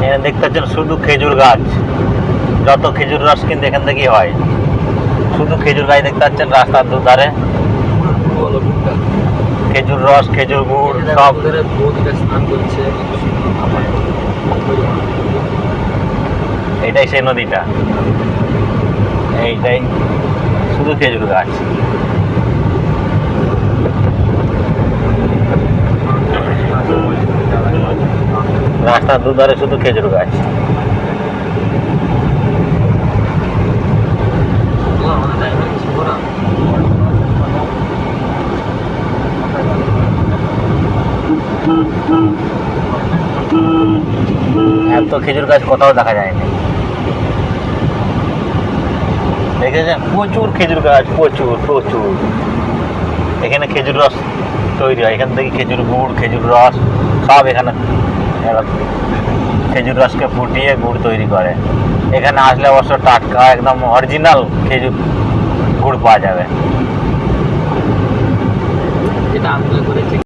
এখানে দেখতে পাচ্ছেন শুধু খেজুর গাছ, যত খেজুর রস কিন্তু এখান থেকেই হয়। শুধু খেজুর গাছ দেখতে পাচ্ছেন রাস্তার দুধারে, খেজুর রস, খেজুর গুড় সব। এটাই সেই নদীটা, এইটাই শুধু খেজুর গাছ। রাস্তার দুধারে শুধু খেজুর গাছ। এত খেজুর গাছ কোথাও দেখা যায়নি, দেখেছেন? প্রচুর খেজুর গাছ, প্রচুর প্রচুর। এখানে খেজুর রস তৈরি হয়, এখান থেকে খেজুর গুড়, খেজুর রস সব এখানে। খেজুর রসকে ফুটিয়ে গুড় তৈরি করে। এখানে আসলে অবশ্য টাটকা একদম অরিজিনাল খেজুর গুড় পাওয়া যাবে।